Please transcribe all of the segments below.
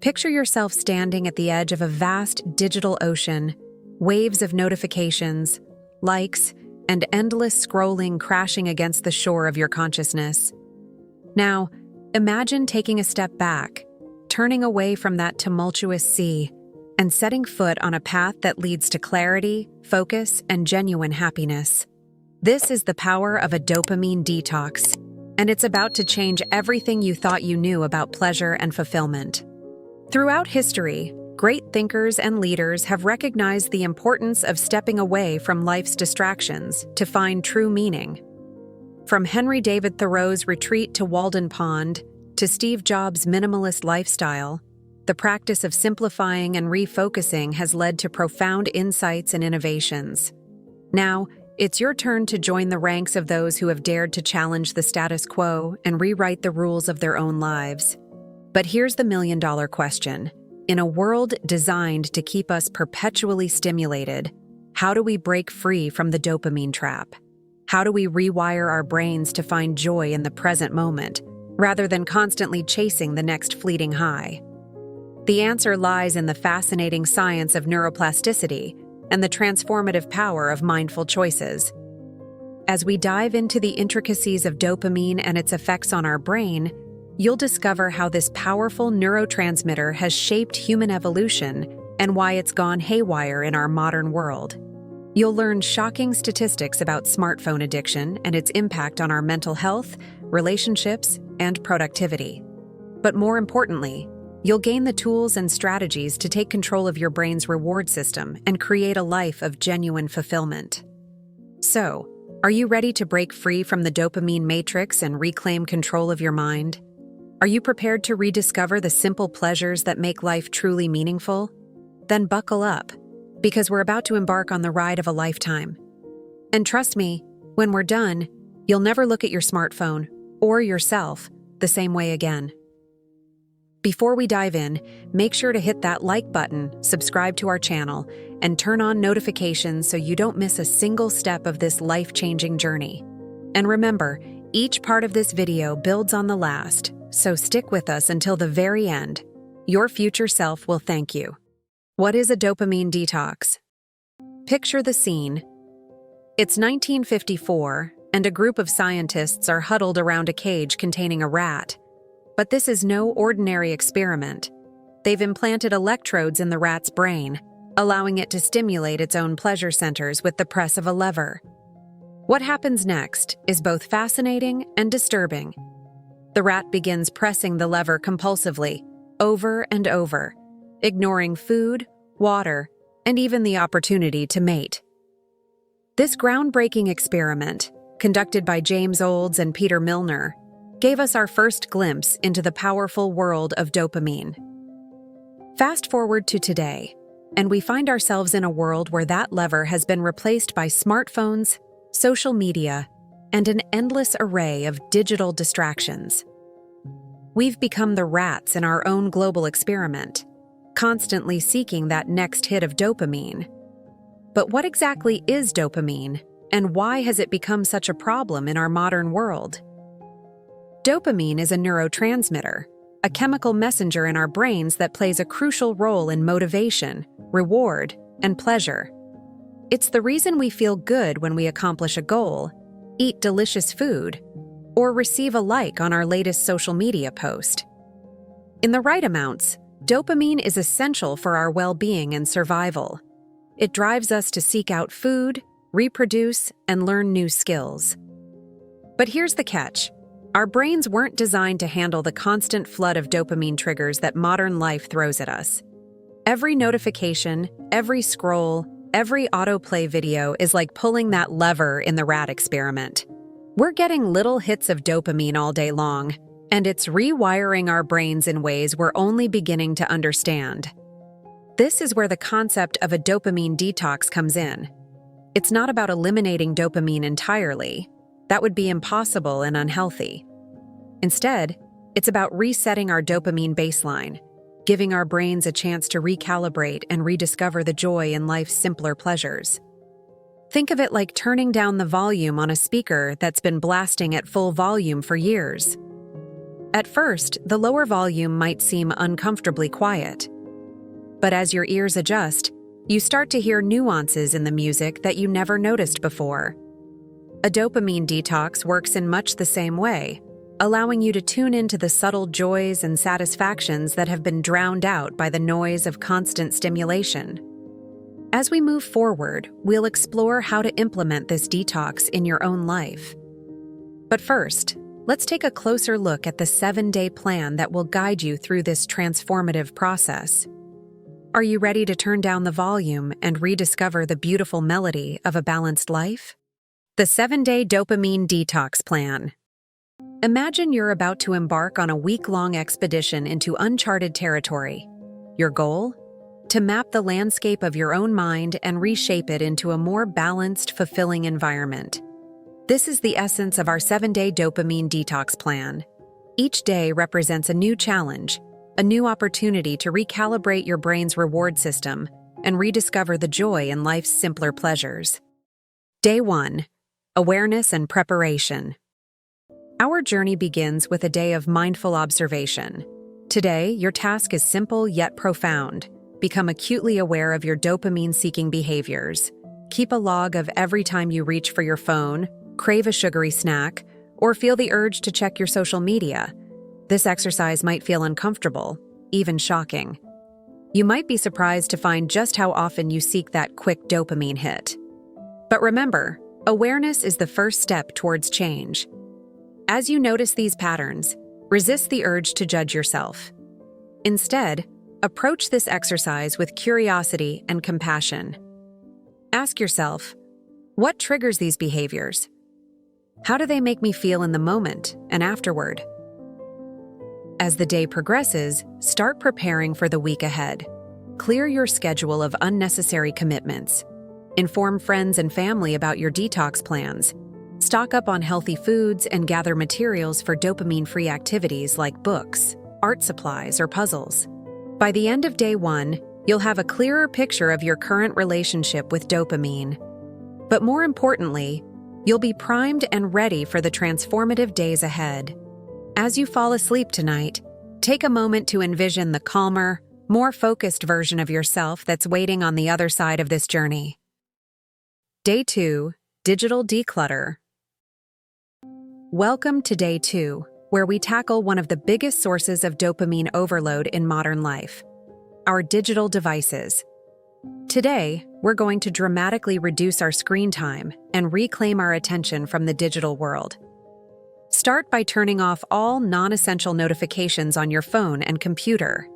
Picture yourself standing at the edge of a vast digital ocean, waves of notifications, likes, and endless scrolling crashing against the shore of your consciousness. Now, imagine taking a step back, turning away from that tumultuous sea, and setting foot on a path that leads to clarity, focus, and genuine happiness. This is the power of a dopamine detox, and it's about to change everything you thought you knew about pleasure and fulfillment. Throughout history, great thinkers and leaders have recognized the importance of stepping away from life's distractions to find true meaning. From Henry David Thoreau's retreat to Walden Pond, to Steve Jobs' minimalist lifestyle, the practice of simplifying and refocusing has led to profound insights and innovations. Now, it's your turn to join the ranks of those who have dared to challenge the status quo and rewrite the rules of their own lives. But here's the million-dollar question. In a world designed to keep us perpetually stimulated, how do we break free from the dopamine trap? How do we rewire our brains to find joy in the present moment, rather than constantly chasing the next fleeting high? The answer lies in the fascinating science of neuroplasticity and the transformative power of mindful choices. As we dive into the intricacies of dopamine and its effects on our brain, you'll discover how this powerful neurotransmitter has shaped human evolution and why it's gone haywire in our modern world. You'll learn shocking statistics about smartphone addiction and its impact on our mental health, relationships, and productivity. But more importantly, you'll gain the tools and strategies to take control of your brain's reward system and create a life of genuine fulfillment. So, are you ready to break free from the dopamine matrix and reclaim control of your mind? Are you prepared to rediscover the simple pleasures that make life truly meaningful? Then buckle up, because we're about to embark on the ride of a lifetime. And trust me, when we're done, you'll never look at your smartphone or yourself the same way again. Before we dive in, make sure to hit that like button, subscribe to our channel, and turn on notifications so you don't miss a single step of this life-changing journey. And remember, each part of this video builds on the last, so stick with us until the very end. Your future self will thank you. What is a dopamine detox? Picture the scene. It's 1954, and a group of scientists are huddled around a cage containing a rat. But this is no ordinary experiment. They've implanted electrodes in the rat's brain, allowing it to stimulate its own pleasure centers with the press of a lever. What happens next is both fascinating and disturbing. The rat begins pressing the lever compulsively, over and over, ignoring food, water, and even the opportunity to mate. This groundbreaking experiment, conducted by James Olds and Peter Milner, gave us our first glimpse into the powerful world of dopamine. Fast forward to today, and we find ourselves in a world where that lever has been replaced by smartphones, social media, and an endless array of digital distractions. We've become the rats in our own global experiment, constantly seeking that next hit of dopamine. But what exactly is dopamine, and why has it become such a problem in our modern world? Dopamine is a neurotransmitter, a chemical messenger in our brains that plays a crucial role in motivation, reward, and pleasure. It's the reason we feel good when we accomplish a goal, eat delicious food, or receive a like on our latest social media post. In the right amounts, dopamine is essential for our well-being and survival. It drives us to seek out food, reproduce, and learn new skills. But here's the catch. Our brains weren't designed to handle the constant flood of dopamine triggers that modern life throws at us. Every notification, every scroll, every autoplay video is like pulling that lever in the rat experiment. We're getting little hits of dopamine all day long, and it's rewiring our brains in ways we're only beginning to understand. This is where the concept of a dopamine detox comes in. It's not about eliminating dopamine entirely. That would be impossible and unhealthy. Instead, it's about resetting our dopamine baseline, giving our brains a chance to recalibrate and rediscover the joy in life's simpler pleasures. Think of it like turning down the volume on a speaker that's been blasting at full volume for years. At first, the lower volume might seem uncomfortably quiet. But as your ears adjust, you start to hear nuances in the music that you never noticed before. A dopamine detox works in much the same way, allowing you to tune into the subtle joys and satisfactions that have been drowned out by the noise of constant stimulation. As we move forward, we'll explore how to implement this detox in your own life. But first, let's take a closer look at the 7-day plan that will guide you through this transformative process. Are you ready to turn down the volume and rediscover the beautiful melody of a balanced life? The 7-day Dopamine Detox Plan. Imagine you're about to embark on a week-long expedition into uncharted territory. Your goal? To map the landscape of your own mind and reshape it into a more balanced, fulfilling environment. This is the essence of our 7-day Dopamine Detox Plan. Each day represents a new challenge, a new opportunity to recalibrate your brain's reward system and rediscover the joy in life's simpler pleasures. Day 1. Awareness and Preparation. Our journey begins with a day of mindful observation. Today, your task is simple yet profound. Become acutely aware of your dopamine-seeking behaviors. Keep a log of every time you reach for your phone, crave a sugary snack, or feel the urge to check your social media. This exercise might feel uncomfortable, even shocking. You might be surprised to find just how often you seek that quick dopamine hit. But remember, awareness is the first step towards change. As you notice these patterns, resist the urge to judge yourself. Instead, approach this exercise with curiosity and compassion. Ask yourself, what triggers these behaviors? How do they make me feel in the moment and afterward? As the day progresses, start preparing for the week ahead. Clear your schedule of unnecessary commitments. Inform friends and family about your detox plans. Stock up on healthy foods and gather materials for dopamine-free activities like books, art supplies, or puzzles. By the end of day 1, you'll have a clearer picture of your current relationship with dopamine. But more importantly, you'll be primed and ready for the transformative days ahead. As you fall asleep tonight, take a moment to envision the calmer, more focused version of yourself that's waiting on the other side of this journey. Day 2. Digital Declutter. Welcome to Day 2, where we tackle one of the biggest sources of dopamine overload in modern life: our digital devices. Today, we're going to dramatically reduce our screen time and reclaim our attention from the digital world. Start by turning off all non-essential notifications on your phone and computer.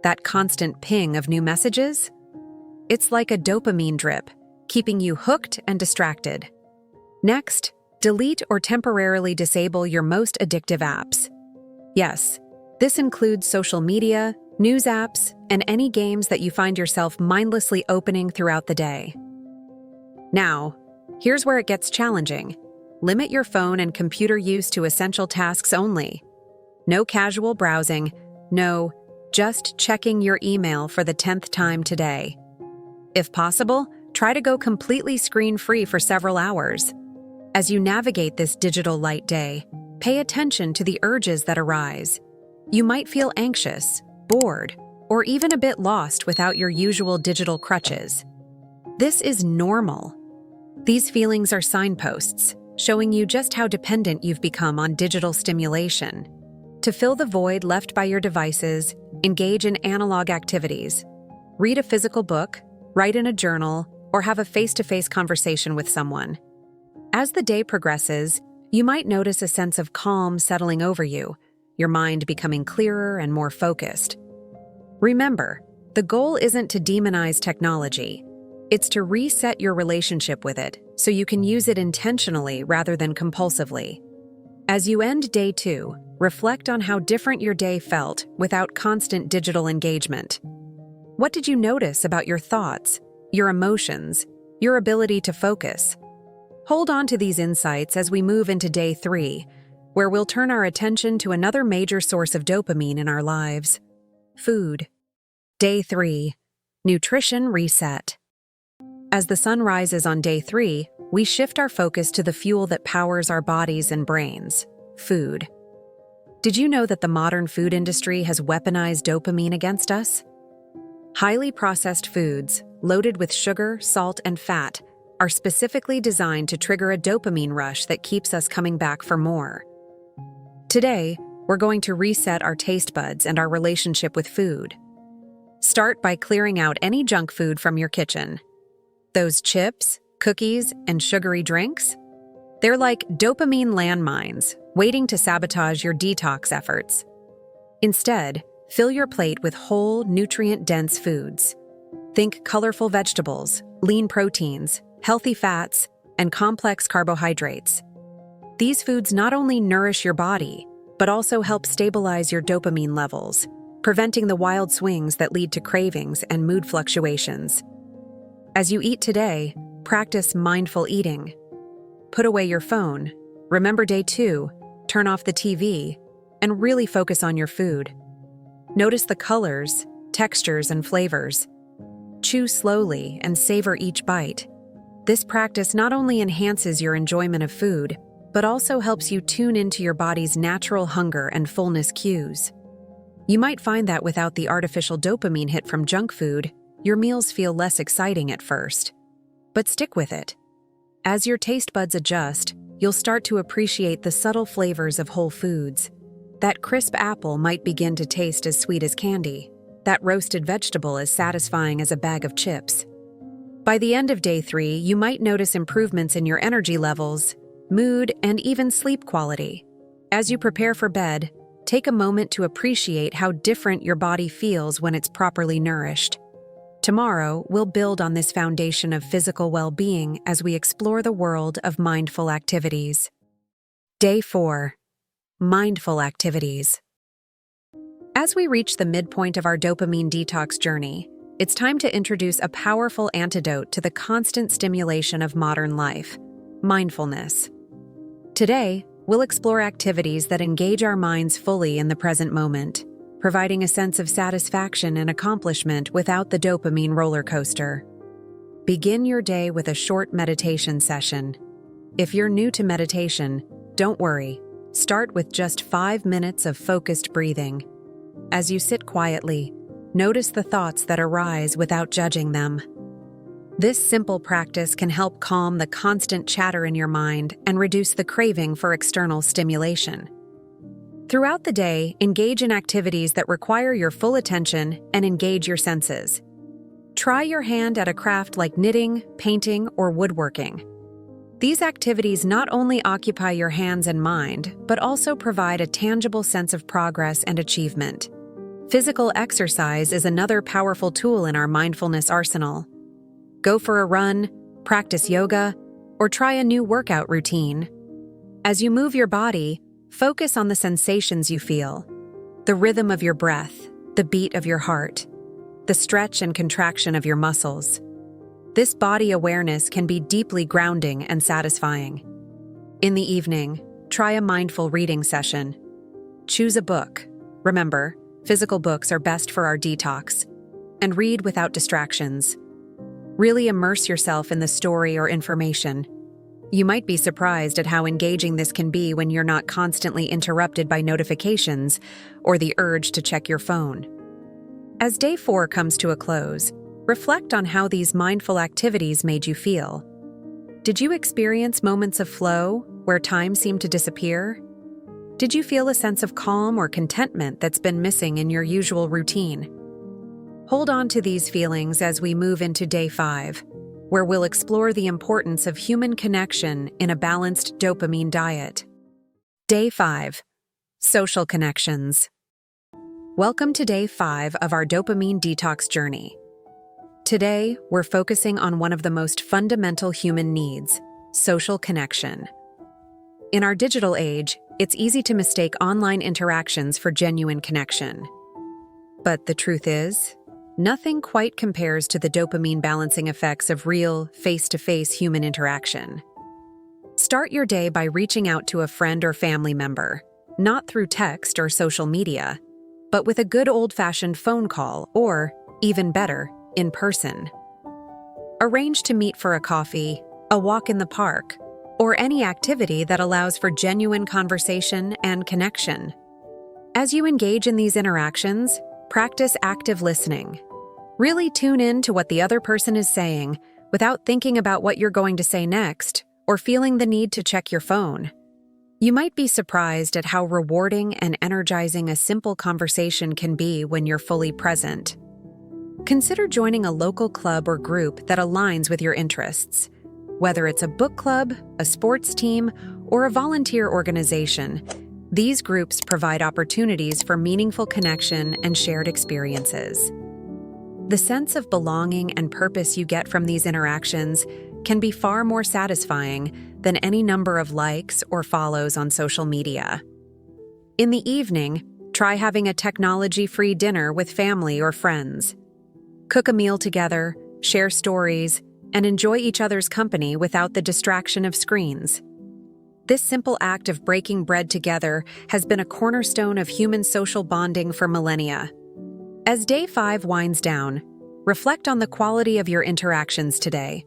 That constant ping of new messages? It's like a dopamine drip, keeping you hooked and distracted. Next, delete or temporarily disable your most addictive apps. Yes, this includes social media, news apps, and any games that you find yourself mindlessly opening throughout the day. Now, here's where it gets challenging. Limit your phone and computer use to essential tasks only. No casual browsing, no, just checking your email for the 10th time today. If possible, try to go completely screen-free for several hours. As you navigate this digital light day, pay attention to the urges that arise. You might feel anxious, bored, or even a bit lost without your usual digital crutches. This is normal. These feelings are signposts, showing you just how dependent you've become on digital stimulation. To fill the void left by your devices, engage in analog activities. Read a physical book, write in a journal, or have a face-to-face conversation with someone. As the day progresses, you might notice a sense of calm settling over you, your mind becoming clearer and more focused. Remember, the goal isn't to demonize technology. It's to reset your relationship with it so you can use it intentionally rather than compulsively. As you end Day 2, reflect on how different your day felt without constant digital engagement. What did you notice about your thoughts, your emotions, your ability to focus? Hold on to these insights as we move into Day 3, where we'll turn our attention to another major source of dopamine in our lives: food. Day 3. Nutrition Reset. As the sun rises on Day 3, we shift our focus to the fuel that powers our bodies and brains: food. Did you know that the modern food industry has weaponized dopamine against us? Highly processed foods, loaded with sugar, salt, and fat, are specifically designed to trigger a dopamine rush that keeps us coming back for more. Today, we're going to reset our taste buds and our relationship with food. Start by clearing out any junk food from your kitchen. Those chips, cookies, and sugary drinks? They're like dopamine landmines, waiting to sabotage your detox efforts. Instead, fill your plate with whole, nutrient-dense foods. Think colorful vegetables, lean proteins, healthy fats, and complex carbohydrates. These foods not only nourish your body, but also help stabilize your dopamine levels, preventing the wild swings that lead to cravings and mood fluctuations. As you eat today, practice mindful eating. Put away your phone, remember day 2, turn off the TV, and really focus on your food. Notice the colors, textures, and flavors. Chew slowly and savor each bite. This practice not only enhances your enjoyment of food, but also helps you tune into your body's natural hunger and fullness cues. You might find that without the artificial dopamine hit from junk food, your meals feel less exciting at first. But stick with it. As your taste buds adjust, you'll start to appreciate the subtle flavors of whole foods. That crisp apple might begin to taste as sweet as candy. That roasted vegetable as satisfying as a bag of chips. By the end of day 3, you might notice improvements in your energy levels, mood, and even sleep quality. As you prepare for bed, take a moment to appreciate how different your body feels when it's properly nourished. Tomorrow, we'll build on this foundation of physical well-being as we explore the world of mindful activities. Day 4. Mindful activities. As we reach the midpoint of our dopamine detox journey, it's time to introduce a powerful antidote to the constant stimulation of modern life: mindfulness. Today, we'll explore activities that engage our minds fully in the present moment, providing a sense of satisfaction and accomplishment without the dopamine roller coaster. Begin your day with a short meditation session. If you're new to meditation, don't worry. Start with just 5 minutes of focused breathing. As you sit quietly, notice the thoughts that arise without judging them. This simple practice can help calm the constant chatter in your mind and reduce the craving for external stimulation. Throughout the day, engage in activities that require your full attention and engage your senses. Try your hand at a craft like knitting, painting, or woodworking. These activities not only occupy your hands and mind, but also provide a tangible sense of progress and achievement. Physical exercise is another powerful tool in our mindfulness arsenal. Go for a run, practice yoga, or try a new workout routine. As you move your body, focus on the sensations you feel: the rhythm of your breath, the beat of your heart, the stretch and contraction of your muscles. This body awareness can be deeply grounding and satisfying. In the evening, try a mindful reading session. Choose a book. Remember, physical books are best for our detox. And read without distractions. Really immerse yourself in the story or information. You might be surprised at how engaging this can be when you're not constantly interrupted by notifications or the urge to check your phone. As day 4 comes to a close, reflect on how these mindful activities made you feel. Did you experience moments of flow where time seemed to disappear? Did you feel a sense of calm or contentment that's been missing in your usual routine? Hold on to these feelings as we move into day 5, where we'll explore the importance of human connection in a balanced dopamine diet. Day 5. Social connections. Welcome to day 5 of our dopamine detox journey. Today, we're focusing on one of the most fundamental human needs: social connection. In our digital age, it's easy to mistake online interactions for genuine connection. But the truth is, nothing quite compares to the dopamine balancing effects of real, face-to-face human interaction. Start your day by reaching out to a friend or family member, not through text or social media, but with a good old-fashioned phone call or, even better, in person. Arrange to meet for a coffee, a walk in the park, or any activity that allows for genuine conversation and connection. As you engage in these interactions, practice active listening. Really tune in to what the other person is saying without thinking about what you're going to say next or feeling the need to check your phone. You might be surprised at how rewarding and energizing a simple conversation can be when you're fully present. Consider joining a local club or group that aligns with your interests. Whether it's a book club, a sports team, or a volunteer organization, these groups provide opportunities for meaningful connection and shared experiences. The sense of belonging and purpose you get from these interactions can be far more satisfying than any number of likes or follows on social media. In the evening, try having a technology-free dinner with family or friends. Cook a meal together, share stories, and enjoy each other's company without the distraction of screens. This simple act of breaking bread together has been a cornerstone of human social bonding for millennia. As Day 5 winds down, reflect on the quality of your interactions today.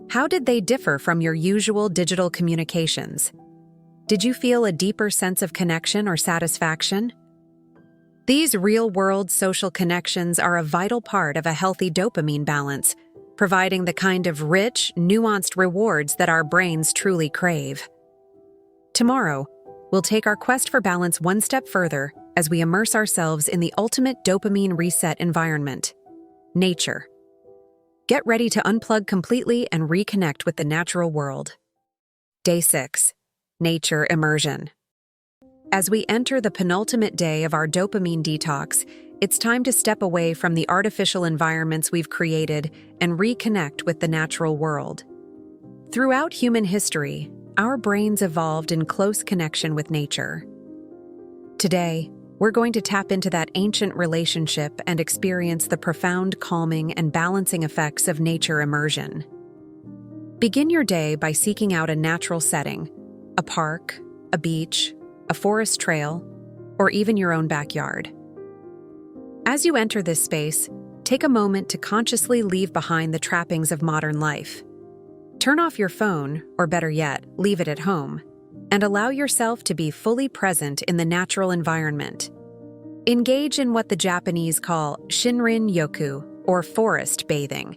How did they differ from your usual digital communications? Did you feel a deeper sense of connection or satisfaction? These real-world social connections are a vital part of a healthy dopamine balance, providing the kind of rich, nuanced rewards that our brains truly crave. Tomorrow, we'll take our quest for balance one step further as we immerse ourselves in the ultimate dopamine reset environment: nature. Get ready to unplug completely and reconnect with the natural world. Day 6. Nature Immersion. As we enter the penultimate day of our dopamine detox, it's time to step away from the artificial environments we've created and reconnect with the natural world. Throughout human history, our brains evolved in close connection with nature. Today, we're going to tap into that ancient relationship and experience the profound calming and balancing effects of nature immersion. Begin your day by seeking out a natural setting: a park, a beach, a forest trail, or even your own backyard. As you enter this space, take a moment to consciously leave behind the trappings of modern life. Turn off your phone, or better yet, leave it at home, and allow yourself to be fully present in the natural environment. Engage in what the Japanese call shinrin-yoku, or forest bathing.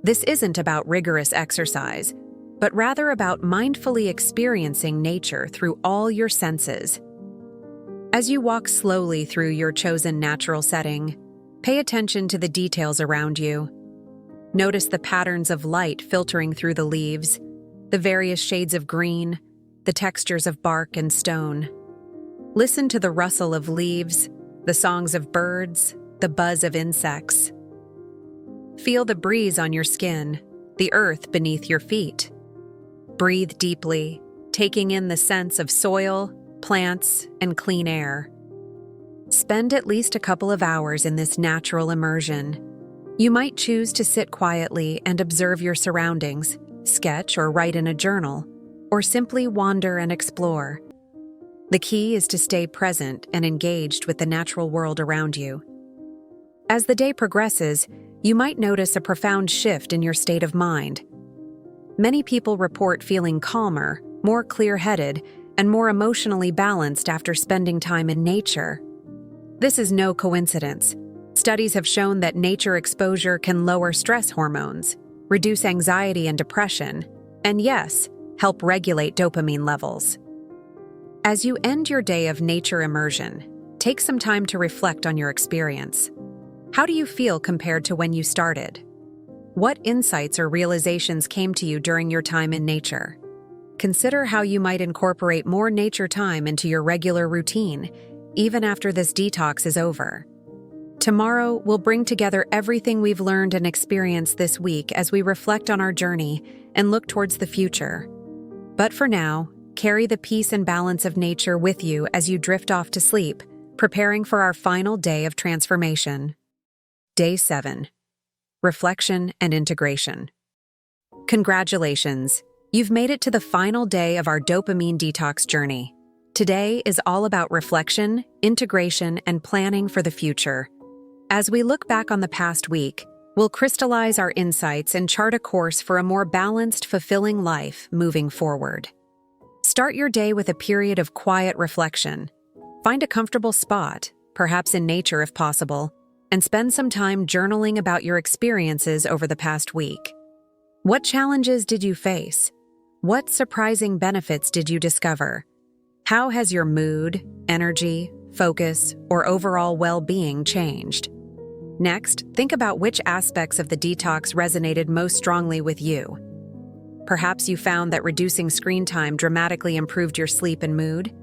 This isn't about rigorous exercise, but rather about mindfully experiencing nature through all your senses. As you walk slowly through your chosen natural setting, pay attention to the details around you. Notice the patterns of light filtering through the leaves, the various shades of green, the textures of bark and stone. Listen to the rustle of leaves, the songs of birds, the buzz of insects. Feel the breeze on your skin, the earth beneath your feet. Breathe deeply, taking in the sense of soil, plants, and clean air. Spend at least a couple of hours in this natural immersion. You might choose to sit quietly and observe your surroundings, sketch or write in a journal, or simply wander and explore. The key is to stay present and engaged with the natural world around you. As the day progresses, you might notice a profound shift in your state of mind. Many people report feeling calmer, more clear-headed, and more emotionally balanced after spending time in nature. This is no coincidence. Studies have shown that nature exposure can lower stress hormones, reduce anxiety and depression, and yes, help regulate dopamine levels. As you end your day of nature immersion, take some time to reflect on your experience. How do you feel compared to when you started? What insights or realizations came to you during your time in nature? Consider how you might incorporate more nature time into your regular routine, even after this detox is over. Tomorrow, we'll bring together everything we've learned and experienced this week as we reflect on our journey and look towards the future. But for now, carry the peace and balance of nature with you as you drift off to sleep, preparing for our final day of transformation. Day 7. Reflection and Integration. Congratulations! You've made it to the final day of our dopamine detox journey. Today is all about reflection, integration, and planning for the future. As we look back on the past week, we'll crystallize our insights and chart a course for a more balanced, fulfilling life moving forward. Start your day with a period of quiet reflection. Find a comfortable spot, perhaps in nature if possible, and spend some time journaling about your experiences over the past week. What challenges did you face? What surprising benefits did you discover? How has your mood, energy, focus, or overall well-being changed? Next, think about which aspects of the detox resonated most strongly with you. Perhaps you found that reducing screen time dramatically improved your sleep and mood.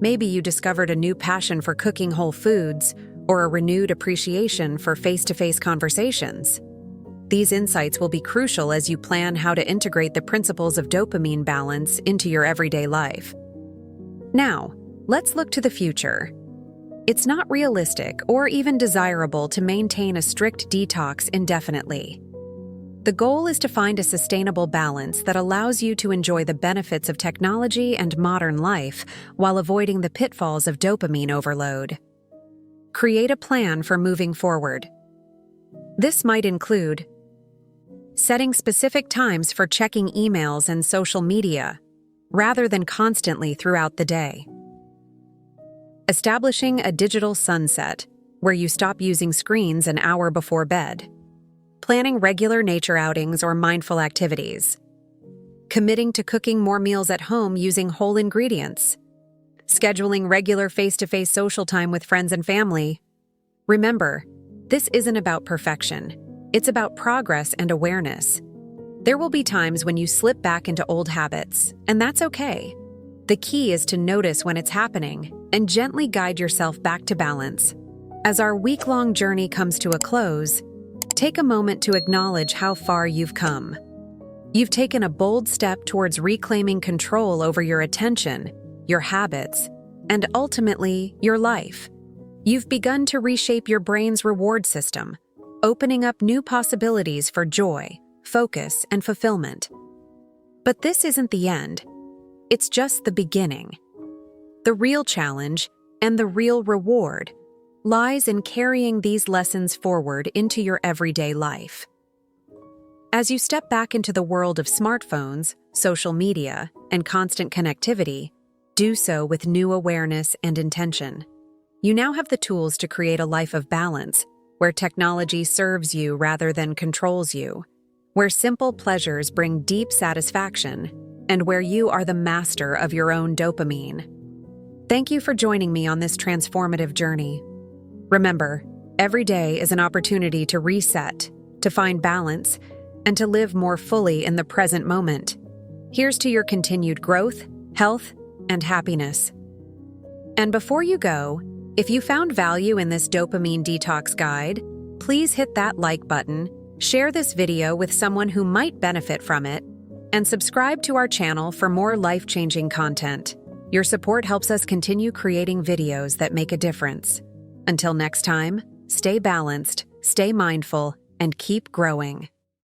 Maybe you discovered a new passion for cooking whole foods or a renewed appreciation for face-to-face conversations. These insights will be crucial as you plan how to integrate the principles of dopamine balance into your everyday life. Now, let's look to the future. It's not realistic or even desirable to maintain a strict detox indefinitely. The goal is to find a sustainable balance that allows you to enjoy the benefits of technology and modern life while avoiding the pitfalls of dopamine overload. Create a plan for moving forward. This might include setting specific times for checking emails and social media, rather than constantly throughout the day. Establishing a digital sunset, where you stop using screens an hour before bed. Planning regular nature outings or mindful activities. Committing to cooking more meals at home using whole ingredients. Scheduling regular face-to-face social time with friends and family. Remember, this isn't about perfection. It's about progress and awareness. There will be times when you slip back into old habits, and that's okay. The key is to notice when it's happening and gently guide yourself back to balance. As our week-long journey comes to a close, take a moment to acknowledge how far you've come. You've taken a bold step towards reclaiming control over your attention, your habits, and ultimately, your life. You've begun to reshape your brain's reward system, opening up new possibilities for joy, focus, and fulfillment. But this isn't the end. It's just the beginning. The real challenge and the real reward lies in carrying these lessons forward into your everyday life. As you step back into the world of smartphones, social media, and constant connectivity, do so with new awareness and intention. You now have the tools to create a life of balance, where technology serves you rather than controls you, where simple pleasures bring deep satisfaction, and where you are the master of your own dopamine. Thank you for joining me on this transformative journey. Remember, every day is an opportunity to reset, to find balance, and to live more fully in the present moment. Here's to your continued growth, health, and happiness. And before you go, if you found value in this dopamine detox guide, please hit that like button, share this video with someone who might benefit from it, and subscribe to our channel for more life-changing content. Your support helps us continue creating videos that make a difference. Until next time, stay balanced, stay mindful, and keep growing.